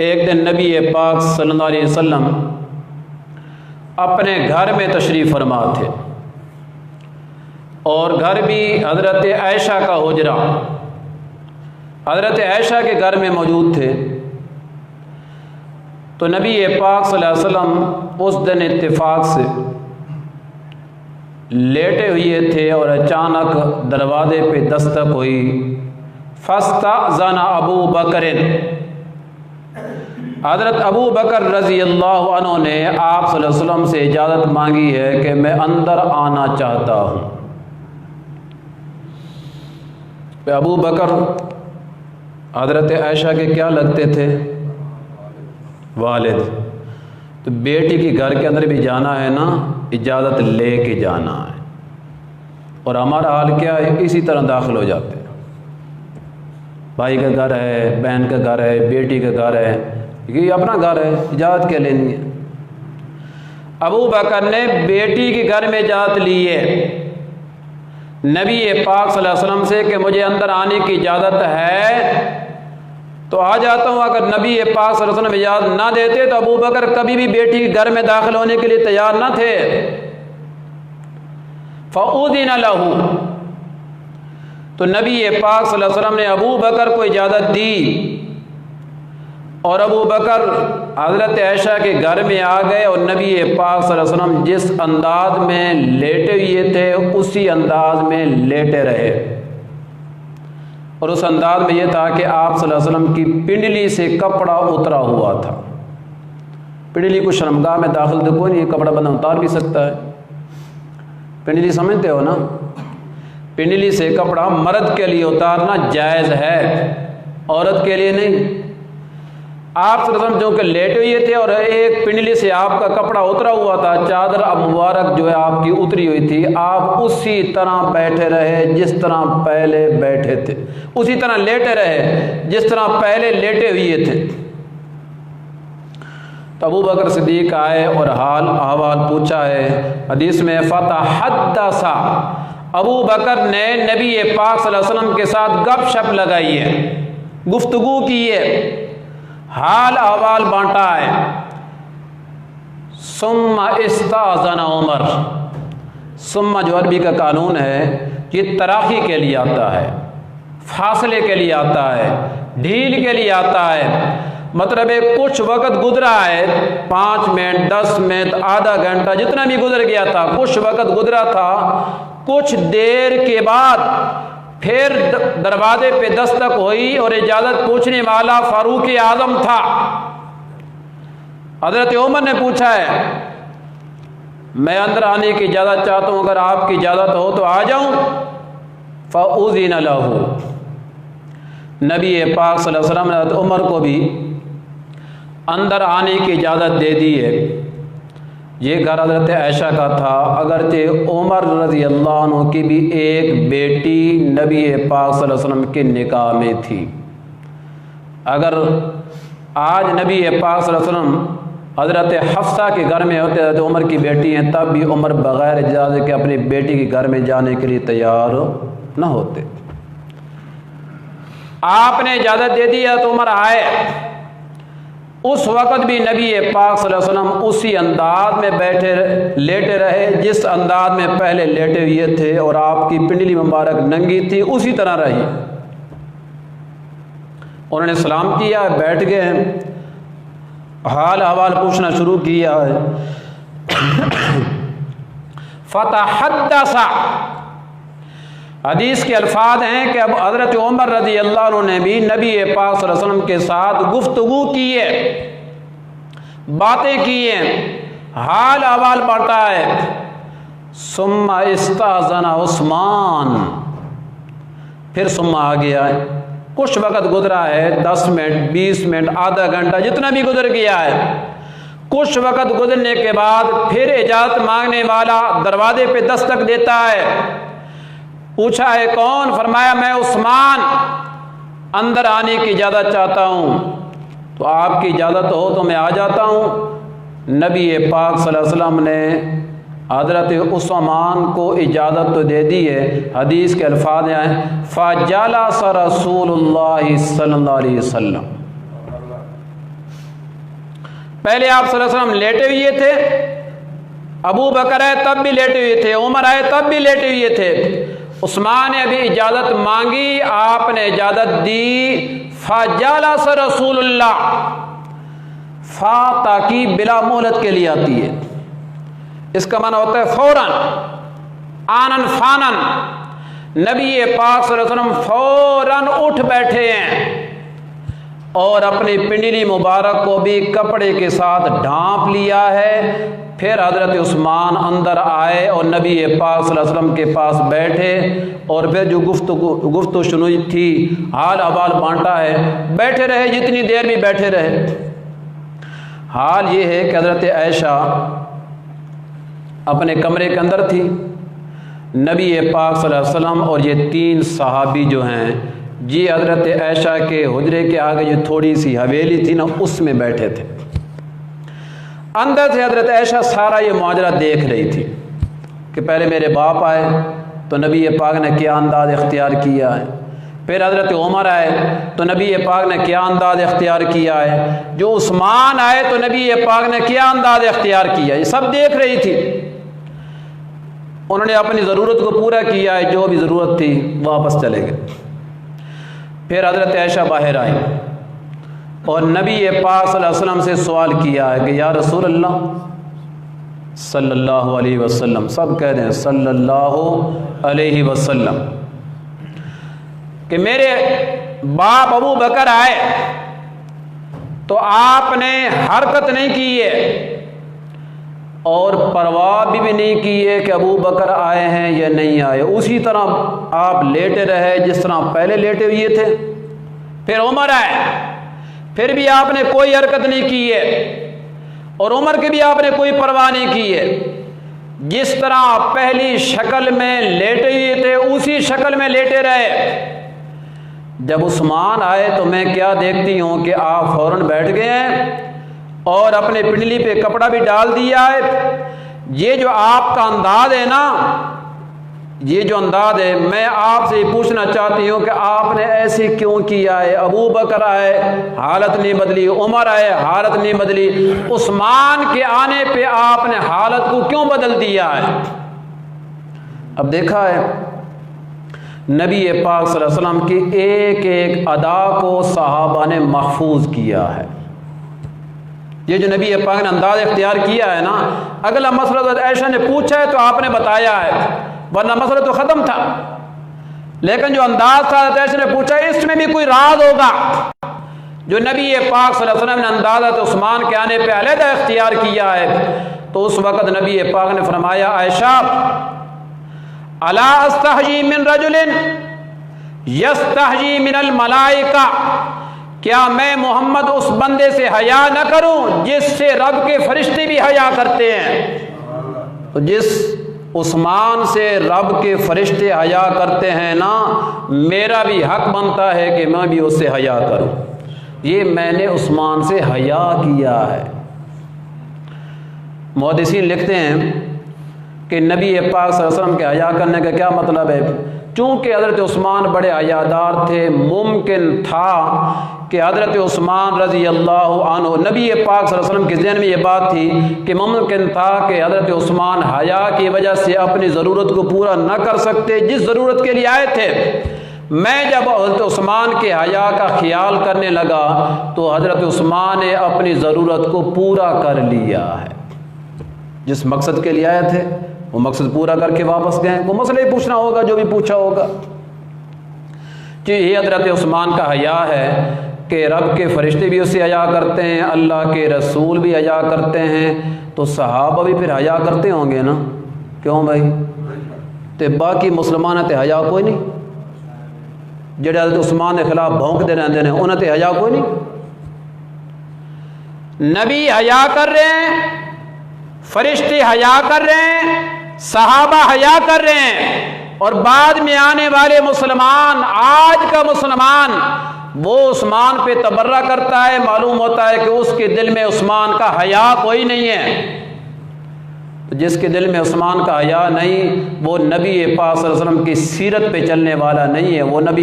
एक दिन नबी पाक सल्लल्लाहु अलैहि वसल्लम अपने घर में तशरीफ़ फरमा थे और घर भी हज़रत आयशा का हुजरा हज़रत आयशा के घर में मौजूद थे। तो नबी पाक सल्लल्लाहु अलैहि वसल्लम उस दिन इत्तेफाक से लेटे हुए थे और अचानक दरवाज़े पे दस्तक हुई। फस्तअज़ना अबू बकर, हज़रत अबू बकर रज़ी अल्लाह अन्हु ने आप सल्लल्लाहु अलैहि वसल्लम से इजाज़त मांगी है कि मैं अंदर आना चाहता हूँ। अबू बकर हज़रत आयशा के क्या लगते थे? वालिद। तो बेटी के घर के अंदर भी जाना है ना, इजाज़त ले के जाना है। और हमारा हाल क्या है, इसी तरह दाखिल हो जाते हैं। भाई का घर है, बहन का घर है, बेटी का घर है, ये अपना घर है, इजाज़त क्या लेनी है। अबू बकर ने बेटी के घर में इजाज़त ली है नबी पाक सल्लल्लाहु अलैहि वसल्लम से कि मुझे अंदर आने की इजाज़त है तो आ जाता हूँ। अगर नबी पाक सल्लल्लाहु अलैहि वसल्लम इजाज़त ना देते तो अबू बकर कभी भी बेटी के घर में दाखिल होने के लिए तैयार ना थे। फ़उज़िन लहू, तो नबी पाक सल्लल्लाहु अलैहि वसल्लम ने अबू बकर को इजाज़त दी और अबू बकर हज़रत आयशा के घर में आ गए और नबी पाक सल्लल्लाहु अलैहि वसल्लम जिस अंदाज में लेटे हुए थे उसी अंदाज में लेटे रहे। और उस अंदाज में यह था कि आप सल्लल्लाहु अलैहि वसल्लम की पिंडली से कपड़ा उतरा हुआ था। पिंडली को शर्मगाह में दाखिल तो कोई नहीं, कपड़ा बंदा उतार भी सकता है। पिंडली समझते हो ना, पिंडली से कपड़ा मर्द के लिए उतारना जायज़ है, औरत के लिए नहीं। आप सल्लल्लाहु अलैहि वसल्लम जो कि लेटे हुए थे और एक पिंडली से आपका कपड़ा उतरा हुआ था, चादर मुबारक जो है आपकी उतरी हुई थी, आप उसी तरह बैठे रहे जिस तरह पहले बैठे थे, उसी तरह लेटे रहे जिस तरह पहले लेटे हुए थे। तो अबू बकर सिद्दीक आए और हाल अहवाल पूछा है। हदीस में फ़तहद्दसा, अबू बकर ने नबी पाक सल्लल्लाहु अलैहि वसल्लम के साथ गपशप लगाई है, गुफ्तगू की है, हाल अहवाल बांटा है। सुम्मा इस्ताज़ना उमर, सुम्मा जो अरबी का कानून है ये तराखी के लिए आता है, फासले के लिए आता है, ढील के लिए आता है। मतलब है कुछ वक़्त गुजरा है, 5 मिनट 10 मिनट आधा घंटा जितना भी गुजर गया था, कुछ वक़्त गुजरा था, कुछ देर के बाद फिर दरवाजे पे दस्तक हुई और इजाज़त पूछने वाला फारूक आज़म था। हज़रत उमर ने पूछा है मैं अंदर आने की इजाज़त चाहता हूँ, अगर आपकी इजाज़त हो तो आ जाऊँ। फ़उज़िन लहू, नबी पाक सल्लल्लाहु अलैहि वसल्लम ने हज़रत उमर को भी अंदर आने की इजाज़त दे दी है। ये घर हज़रत आयशा का था। अगरचे उमर रज़ी अल्लाह अन्हु की भी एक बेटी नबी पाक सल्लल्लाहु अलैहि वसल्लम के निकाह में थी। अगर आज नबी पाक सल्लल्लाहु अलैहि वसल्लम हज़रत हफ्सा के घर में होते, हज़रत उमर की बेटी हैं, तब भी उमर बग़ैर इजाज़त के अपनी बेटी के घर में जाने के लिए तैयार न होते। आपने इजाज़त दे दी तो उमर आए। उस वक़्त भी नबी पाक सल्लल्लाहु अलैहि वसल्लम उसी अंदाज में बैठे लेटे रहे जिस अंदाज में पहले लेटे हुए थे, और आपकी पिंडली मुबारक नंगी थी, उसी तरह रही। उन्होंने सलाम किया, बैठ गए, हाल अहवाल पूछना शुरू किया है। फ़तहद्दसा, हदीस के अल्फाज हैं कि अब हज़रत उमर रज़ी अल्लाह अन्हु ने भी नबी पाक सल्लल्लाहु अलैहि वसल्लम के साथ गुफ्तगू की है, बातें की हैं, हाल अहवाल बांटा है। सुम्मा इस्ताज़ना उस्मान, फिर सुम्मा आ गया है, कुछ वक़्त गुजरा है, 10 मिनट 20 मिनट आधा घंटा जितना भी गुजर गया है। कुछ वक़्त गुजरने के बाद फिर इजाज़त मांगने वाला दरवाजे पे दस्तक देता है। पूछा है कौन? फरमाया मैं उस्मान, अंदर आने की इजाज़त चाहता हूँ। तो आपकी इजाज़त हो तो मैं आ जाता हूँ। नबी पाक सल्लल्लाहु अलैहि वसल्लम ने हज़रत उस्मान को इजाज़त तो दे दी है। हदीस के अल्फाज हैं फ़जलस रसूलुल्लाह सल्लल्लाहु अलैहि वसल्लम, पहले आप सल्लल्लाहु अलैहि वसल्लम लेटे हुए थे, अबू बकर आए तब भी लेटे हुए थे, उमर आए तब भी लेटे हुए थे, उस्मान ने अभी इजाज़त मांगी, आपने इजाज़त दी। फ़जलस रसूलुल्लाह, फ़ा ताकी बिला मोहलत के लिए आती है, इसका माना होता है फौरन, आनन फानन। नबी पाक सल्लल्लाहु अलैहि वसल्लम फौरन उठ बैठे हैं और अपनी पिंडली मुबारक को भी कपड़े के साथ ढांप लिया है। फिर हज़रत उस्मान अंदर आए और नबी पाक सल्लल्लाहु अलैहि वसल्लम के पास बैठे और फिर जो गुफ्तगू सुनी थी, हाल अहवाल बांटा है, बैठे रहे, जितनी देर भी बैठे रहे। हाल ये है कि हज़रत आयशा अपने कमरे के अंदर थी, नबी पाक सल्लल्लाहु अलैहि वसल्लम और ये 3 सहाबी जो हैं जी हज़रत आयशा के हुजरे के आगे जो थोड़ी सी हवेली थी ना, उसमें बैठे थे। अंदर से हज़रत आयशा सारा ये माजरा देख रही थी कि पहले मेरे बाप आए तो नबी पाक ने क्या अंदाज़ इख्तियार किया है, फिर हज़रत उमर आए तो नबी पाक ने क्या अंदाज़ इख्तियार किया है, जो उस्मान आए तो नबी पाक ने क्या अंदाज़ इख्तियार किया, ये सब देख रही थी। उन्होंने अपनी ज़रूरत को पूरा किया है, जो भी ज़रूरत थी वापस चले गए। फिर हज़रत आयशा बाहर आई और नबी पाक सल्लल्लाहु अलैहि वसल्लम से सवाल किया है कि या रसूल अल्लाह सल्लल्लाहु अलैहि वसल्लम, सब कह रहे हैं सल्लल्लाहु अलैहि वसल्लम, कि मेरे बाप अबू बकर आए तो आपने हरकत नहीं की है और परवाह भी नहीं की है कि अबू बकर आए हैं या नहीं आए, उसी तरह आप लेटे रहे जिस तरह पहले लेटे हुए थे। फिर उमर आए, फिर भी आपने कोई हरकत नहीं की है और उमर की भी आपने कोई परवाह नहीं की है, जिस तरह पहली शक्ल में लेटे हुए थे उसी शक्ल में लेटे रहे। जब उस्मान आए तो मैं क्या देखती हूँ कि आप फौरन बैठ गए हैं और अपने पिंडली पे कपड़ा भी डाल दिया है। ये जो आपका अंदाज है ना, ये जो अंदाज है, मैं आपसे पूछना चाहती हूँ कि आपने ऐसे क्यों किया है। अबू बकर आए हालत नहीं बदली, उमर आए हालत नहीं बदली, उस्मान के आने पे आपने हालत को क्यों बदल दिया है। अब देखा है नबी पाक सल्लल्लाहु अलैहि वसल्लम की एक एक अदा को सहाबा ने महफूज किया है। ये जो नबी पाक ने अंदाज इख्तियार किया है ना, अगला मसला ऐशा ने पूछा है तो आपने बताया है, वरना मसला तो ख़त्म था। लेकिन जो अंदाज था ऐशा ने पूछा, इसमें भी कोई राज होगा। जो नबी पाक सल्लल्लाहु अलैहि वसल्लम ने अंदाज़ा तो उस्मान के आने पे अलहदा इख्तियार किया है, तो उस वक़्त नबी पाक ने फरमाया, आयशा अला अस्तहजी मिन रजुलिन यस्तहजी मिनल मलाइका, क्या मैं मोहम्मद उस बंदे से हया न करूं जिससे रब के फरिश्ते भी हया करते हैं। तो जिस उस्मान से रब के फरिश्ते हया करते हैं ना, मेरा भी हक बनता है कि मैं भी उससे हया करूं। ये मैंने उस्मान से हया किया है। मुहद्दिसीन लिखते हैं कि नबी पाक सल्लल्लाहु अलैहि वसल्लम के हया करने का क्या मतलब है। चूँकि हज़रत उस्मान बड़े हयादार थे, मुमकिन था कि हज़रत उस्मान रज़ी अल्लाह अन्हु, नबी पाक सल्लल्लाहु अलैहि वसल्लम के ज़हन में ये बात थी कि मुमकिन था कि हज़रत उस्मान हया की वजह से अपनी ज़रूरत को पूरा न कर सकते जिस ज़रूरत के लिए आए थे। मैं जब हज़रत उस्मान के हया का ख्याल करने लगा तो हज़रत उस्मान ने अपनी ज़रूरत को पूरा कर लिया है। जिस मकसद के लिए आए थे वो मकसद पूरा करके वापस गए। वो मसले पूछना होगा जो भी पूछा होगा। कि ये हज़रत उस्मान का हया है कि रब के फरिश्ते भी उससे हया करते हैं, अल्लाह के रसूल भी हया करते हैं, तो सहाबा भी फिर हया करते होंगे ना। क्यों भाई, तो बाकी मुसलमान ते हया कोई नहीं, जेड़े हज़रत उस्मान के खिलाफ भौंकते रहते हैं उन्हें ते हया कोई नहीं। नबी हया कर रहे हैं, फरिश्ते हया कर रहे हैं, सहाबा हया कर रहे हैं, और बाद में आने वाले मुसलमान, आज का मुसलमान वो उस्मान पे तबर्रा करता है। मालूम होता है कि उसके दिल में उस्मान का हया कोई नहीं है। तो जिसके दिल में उस्मान का हया नहीं, वो नबी पाक सल्लल्लाहु अलैहि वसल्लम की सीरत पे चलने वाला नहीं है। वो नबी